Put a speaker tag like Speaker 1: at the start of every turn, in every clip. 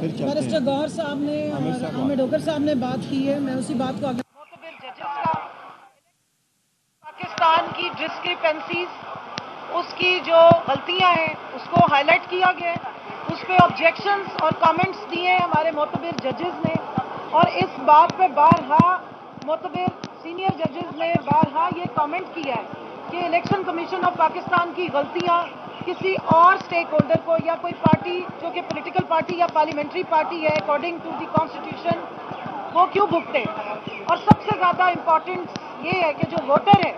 Speaker 1: Barrister Gauhar साहब ने और अहमद डोगर साहब ने बात की है, मैं उसी बात को आगे पाकिस्तान की डिस्क्रिपेंसीज उसकी जो गलतियां हैं उसको हाईलाइट किया गया है, उस पर ऑब्जेक्शंस और कमेंट्स दिए हैं हमारे मोतबर जजेस ने, और इस बात पे बारहा मोतबर सीनियर जजेस ने बारहा ये कमेंट किया है कि इलेक्शन कमीशन ऑफ पाकिस्तान की गलतियां किसी और स्टेक होल्डर को या कोई पार्टी जो कि पॉलिटिकल पार्टी या पार्लियामेंट्री पार्टी है अकॉर्डिंग टू द कॉन्स्टिट्यूशन वो क्यों भुगते। और सबसे ज़्यादा इम्पॉर्टेंट ये है कि जो वोटर है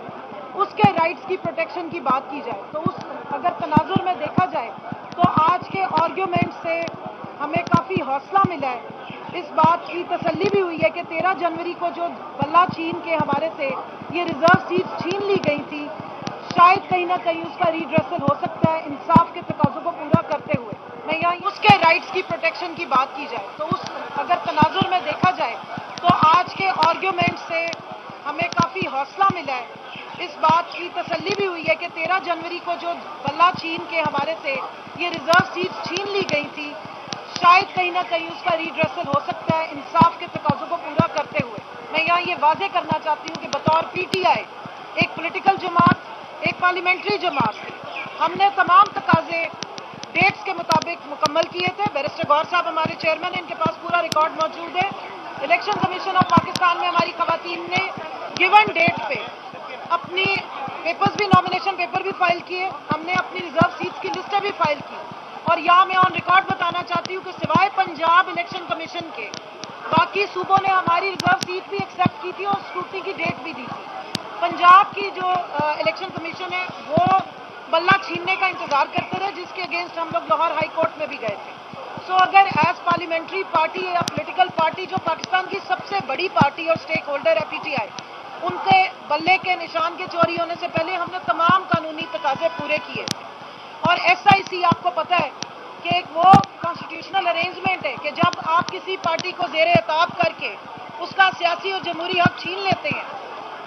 Speaker 1: उसके राइट्स की प्रोटेक्शन की बात की जाए तो उस अगर तनाजुर में देखा जाए तो आज के आर्ग्यूमेंट से हमें काफ़ी हौसला मिला है, इस बात की तसल्ली भी हुई है कि 13 जनवरी को जो बल्ला छीन के हमारे से ये रिजर्व सीट छीन ली गई थी, शायद कहीं ना कहीं उसका रीड्रेसल हो सकता है इंसाफ के तकाज़ों को पूरा करते हुए। मैं यहाँ उसके राइट्स की प्रोटेक्शन की बात की जाए तो उस अगर तनाजुर में देखा जाए तो आज के आर्ग्यूमेंट से हमें काफ़ी हौसला मिला है, इस बात की तसल्ली भी हुई है कि 13 जनवरी को जो बल्ला छीन के हमारे से ये रिजर्व सीट छीन ली गई थी, शायद कहीं ना कहीं उसका रीड्रेसल हो सकता है इंसाफ के तकाज़ों को पूरा करते हुए। मैं यहाँ ये वाजे करना चाहती हूँ कि बतौर पीटीआई एक पॉलिटिकल जमात, एक पार्लियामेंट्री जमात, हमने तमाम तकाजे डेट्स के मुताबिक मुकम्मल किए थे। बैरिस्टर गौहर साहब हमारे चेयरमैन हैं, इनके पास पूरा रिकॉर्ड मौजूद है। इलेक्शन कमीशन ऑफ पाकिस्तान में हमारी खवातीन ने गिवन डेट पे अपनी पेपर्स भी, नॉमिनेशन पेपर भी फाइल किए, हमने अपनी रिजर्व सीट्स की लिस्टें भी फाइल की, और यहाँ मैं ऑन रिकॉर्ड बताना चाहती हूँ कि सिवाय पंजाब इलेक्शन कमीशन के बाकी सूबों ने हमारी रिजर्व सीट भी एक्सेप्ट की थी और स्क्रूटनी की डेट भी दी थी। पंजाब की जो इलेक्शन कमीशन है वो बल्ला छीनने का इंतजार करते रहे, जिसके अगेंस्ट हम लोग लाहौर हाई कोर्ट में भी गए थे। सो अगर एज पार्लियामेंट्री पार्टी या पॉलिटिकल पार्टी जो पाकिस्तान की सबसे बड़ी पार्टी और स्टेक होल्डर है पीटीआई, उनके बल्ले के निशान के चोरी होने से पहले हमने तमाम कानूनी तकाजे पूरे किए। और एसआईसी आपको पता है कि एक वो कॉन्स्टिट्यूशनल अरेंजमेंट है कि जब आप किसी पार्टी को ज़ेर एताब करके उसका सियासी और जमहूरी हक छीन लेते हैं,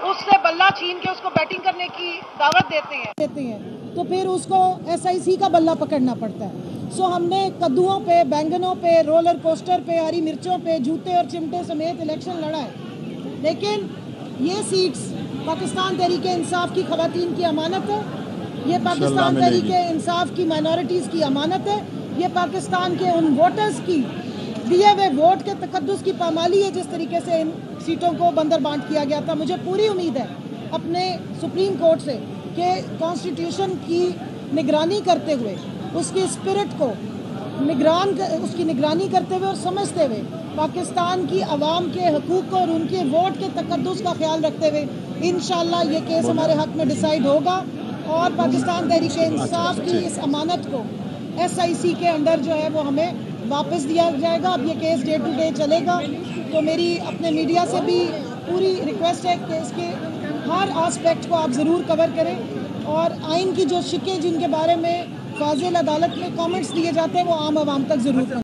Speaker 1: उससे बल्ला छीन के उसको बैटिंग करने की दावत देते हैं तो फिर उसको एसआईसी का बल्ला पकड़ना पड़ता है। सो हमने कद्दुओं पे, बैंगनों पे, रोलर कोस्टर पे, हरी मिर्चों पे, जूते और चिमटे समेत इलेक्शन लड़ा है, लेकिन ये सीट्स पाकिस्तान तहरीके इंसाफ की खवातीन की अमानत है, ये पाकिस्तान तहरीके इंसाफ की माइनॉरिटीज़ की अमानत है, ये पाकिस्तान के उन वोटर्स की दिए हुए वोट के तकद्दुस की पामाली है जिस तरीके से इन सीटों को बंदर बांट किया गया था। मुझे पूरी उम्मीद है अपने सुप्रीम कोर्ट से कि कॉन्स्टिट्यूशन की निगरानी करते हुए, उसकी स्पिरिट को उसकी निगरानी करते हुए और समझते हुए पाकिस्तान की आवाम के हकूक़ और उनके वोट के तकद्दुस का ख्याल रखते हुए इंशाअल्लाह ये केस हमारे हक़ में डिसाइड होगा और पाकिस्तान तहरीके इंसाफ की इस अमानत को एसआईसी के अंडर जो है वो हमें वापस दिया जाएगा। अब ये केस डे टू डे चलेगा, तो मेरी अपने मीडिया से भी पूरी रिक्वेस्ट है कि इसके हर आस्पेक्ट को आप ज़रूर कवर करें और आइन की जो शिकें जिनके बारे में फाजिल अदालत में कमेंट्स दिए जाते हैं वो आम आवाम तक ज़रूर